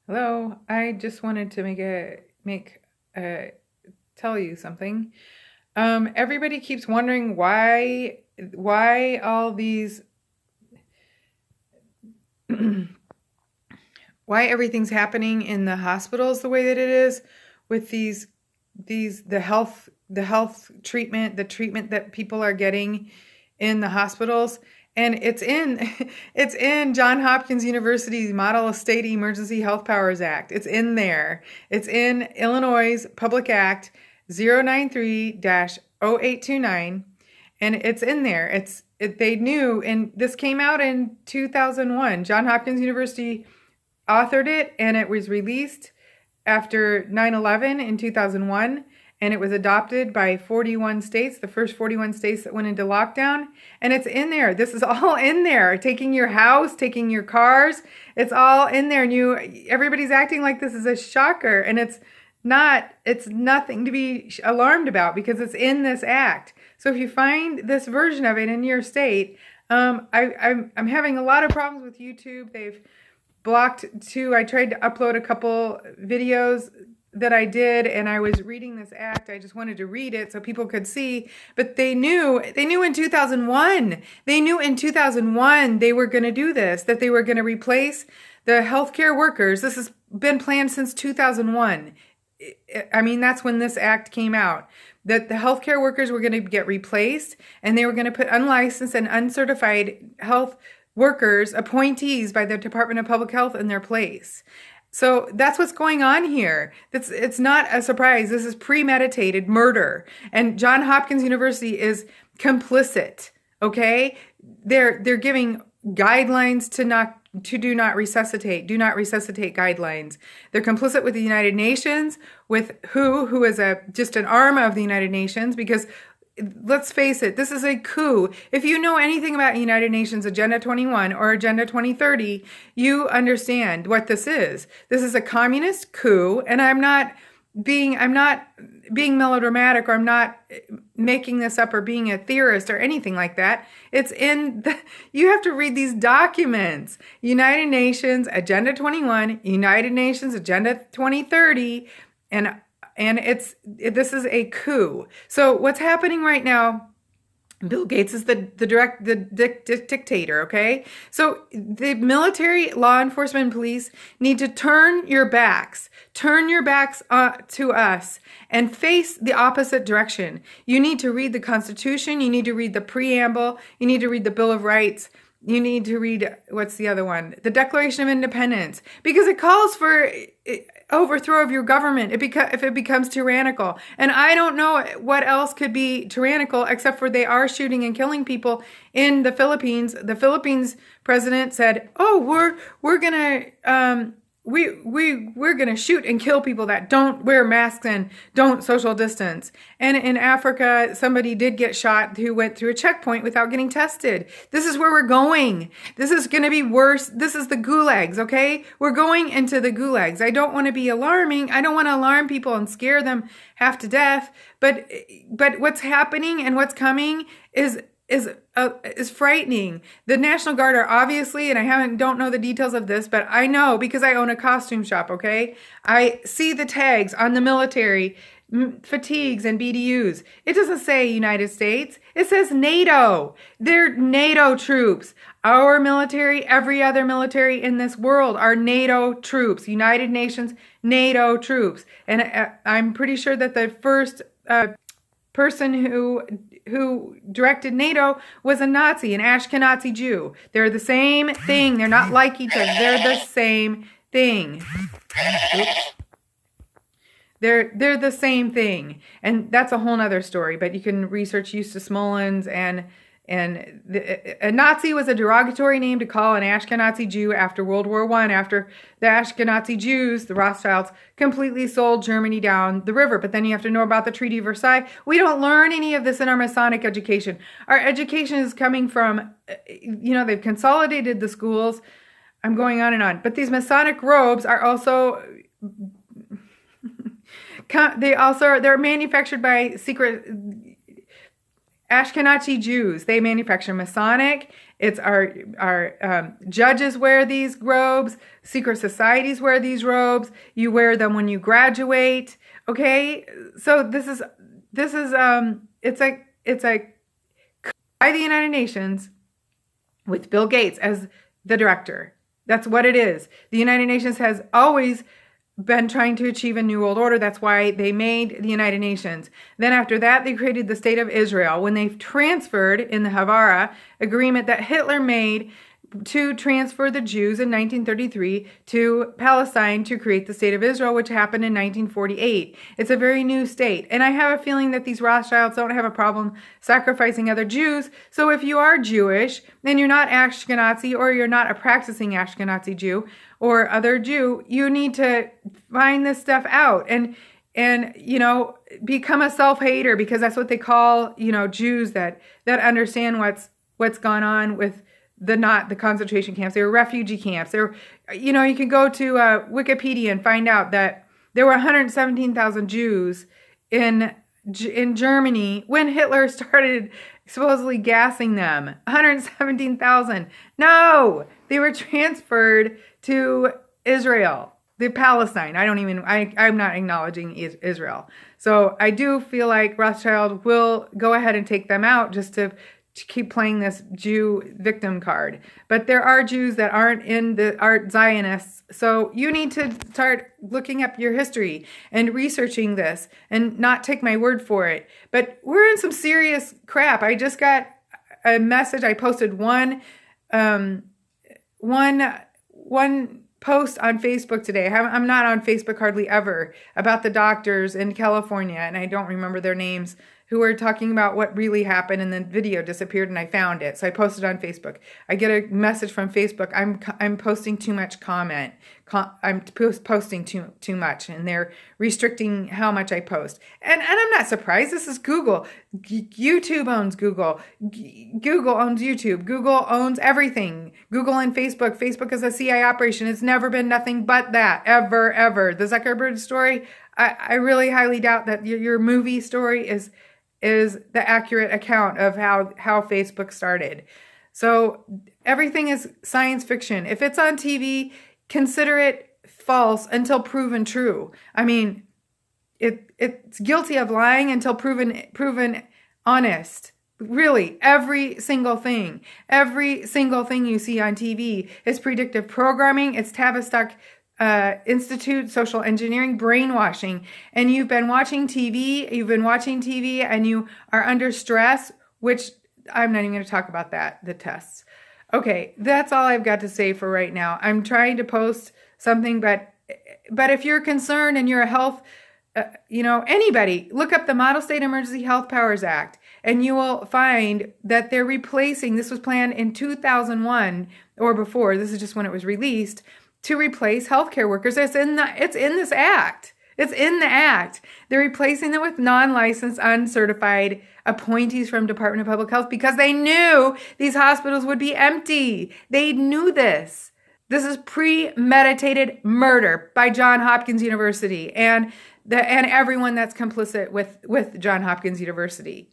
Hello, I just wanted to tell you something. Everybody keeps wondering why all these why everything's happening in the hospitals the way that it is with the health treatment, the treatment that people are getting in the hospitals. And it's in it's in Johns Hopkins University's Model State Emergency Health Powers Act. It's in there. It's in Illinois Public Act 093-0829, and it's in there. They knew, and this came out in 2001. Johns Hopkins University authored it, and it was released after 9/11 in 2001, and it was adopted by 41 states, the first 41 states that went into lockdown. And it's in there. This is all in there. Taking your house, taking your cars, it's all in there. And everybody's acting like this is a shocker, and it's not. It's nothing to be alarmed about, because it's in this act. So if you find this version of it in your state, I'm having a lot of problems with YouTube. They've blocked too. I tried to upload a couple videos that I did, and I was reading this act. I just wanted to read it so people could see, but they knew in 2001. They knew in 2001 they were going to do this, that they were going to replace the healthcare workers. This has been planned since 2001. I mean, that's when this act came out, that the healthcare workers were going to get replaced, and they were going to put unlicensed and uncertified health workers, appointees by the Department of Public Health, in their place. So that's what's going on here. It's not a surprise. This is premeditated murder, and Johns Hopkins University is complicit. Okay, they're giving guidelines to do not resuscitate guidelines. They're complicit with the United Nations, with who is just an arm of the United Nations, because let's face it, this is a coup. If you know anything about United Nations Agenda 21 or Agenda 2030, you understand what this is. This is a communist coup, and I'm not being melodramatic, or I'm not making this up or being a theorist or anything like that. You have to read these documents. United Nations Agenda 21, United Nations Agenda 2030, and this is a coup. So what's happening right now? Bill Gates is the dictator, okay? So the military, law enforcement, and police need to turn your backs to us and face the opposite direction. You need to read the Constitution. You need to read the preamble. You need to read the Bill of Rights. You need to read, what's the other one? The Declaration of Independence, because it calls for overthrow of your government if it becomes tyrannical. And I don't know what else could be tyrannical, except for they are shooting and killing people in the Philippines. The Philippines president said, "Oh, we're gonna we're gonna shoot and kill people that don't wear masks and don't social distance." And in Africa, somebody did get shot who went through a checkpoint without getting tested. This is where we're going. This is going to be worse. This is the gulags, okay? We're going into the gulags. I don't want to be alarming. I don't want to alarm people and scare them half to death. But what's happening and what's coming is frightening. The National Guard are obviously, and don't know the details of this, but I know because I own a costume shop, okay? I see the tags on the military fatigues and BDUs. It doesn't say United States. It says NATO. They're NATO troops. Our military, every other military in this world are NATO troops, United Nations NATO troops. And I'm pretty sure that the first person who directed NATO was a Nazi, an Ashkenazi Jew. They're the same thing. They're not like each other. They're the same thing. Oops. They're the same thing. And that's a whole nother story, but you can research Eustace Mullins, and a Nazi was a derogatory name to call an Ashkenazi Jew after World War I, after the Ashkenazi Jews, the Rothschilds, completely sold Germany down the river. But then you have to know about the Treaty of Versailles. We don't learn any of this in our Masonic education. Our education is coming from, they've consolidated the schools. I'm going on and on. But these Masonic robes are also... they're manufactured by secret Ashkenazi Jews. They manufacture Masonic. It's our judges wear these robes. Secret societies wear these robes. You wear them when you graduate. Okay, so this is it's like by the United Nations with Bill Gates as the director. That's what it is. The United Nations has always been trying to achieve a new world order. That's why they made the United Nations. Then after that, they created the State of Israel when they transferred in the Havara agreement that Hitler made to transfer the Jews in 1933 to Palestine to create the State of Israel, which happened in 1948. It's a very new state. And I have a feeling that these Rothschilds don't have a problem sacrificing other Jews. So if you are Jewish and you're not Ashkenazi, or you're not a practicing Ashkenazi Jew or other Jew, you need to find this stuff out and become a self-hater, because that's what they call, Jews that understand what's gone on with the concentration camps. They were refugee camps. You can go to Wikipedia and find out that there were 117,000 Jews in Germany when Hitler started supposedly gassing them. 117,000. No, they were transferred to Israel, the Palestine. I'm not acknowledging Israel. So I do feel like Rothschild will go ahead and take them out just to keep playing this Jew victim card. But there are Jews that aren't Zionists. So you need to start looking up your history and researching this and not take my word for it. But we're in some serious crap. I just got a message. I posted one post on Facebook today. I'm not on Facebook hardly ever, about the doctors in California, and I don't remember their names, who were talking about what really happened, and the video disappeared and I found it. So I posted on Facebook. I get a message from Facebook. I'm posting too much comment. I'm posting too much, and they're restricting how much I post. And I'm not surprised. This is Google. YouTube owns Google. Google owns YouTube. Google owns everything. Google and Facebook. Facebook is a CIA operation. It's never been nothing but that, ever. The Zuckerberg story, I really highly doubt that your movie story is the accurate account of how Facebook started. So everything is science fiction. If it's on TV, consider it false until proven true. I mean, it's guilty of lying until proven honest. Really, every single thing you see on TV is predictive programming. It's Tavistock Institute, social engineering, brainwashing. And you've been watching TV and you are under stress, which I'm not even going to talk about that, the tests. Okay, that's all I've got to say for right now. I'm trying to post something, but if you're concerned and you're a health, anybody, look up the Model State Emergency Health Powers Act, and you will find that they're replacing, this was planned in 2001 or before, this is just when it was released, to replace healthcare workers. It's in this act. It's in the act. They're replacing it with non-licensed, uncertified appointees from Department of Public Health because they knew these hospitals would be empty. They knew this. This is premeditated murder by Johns Hopkins University and everyone that's complicit with Johns Hopkins University.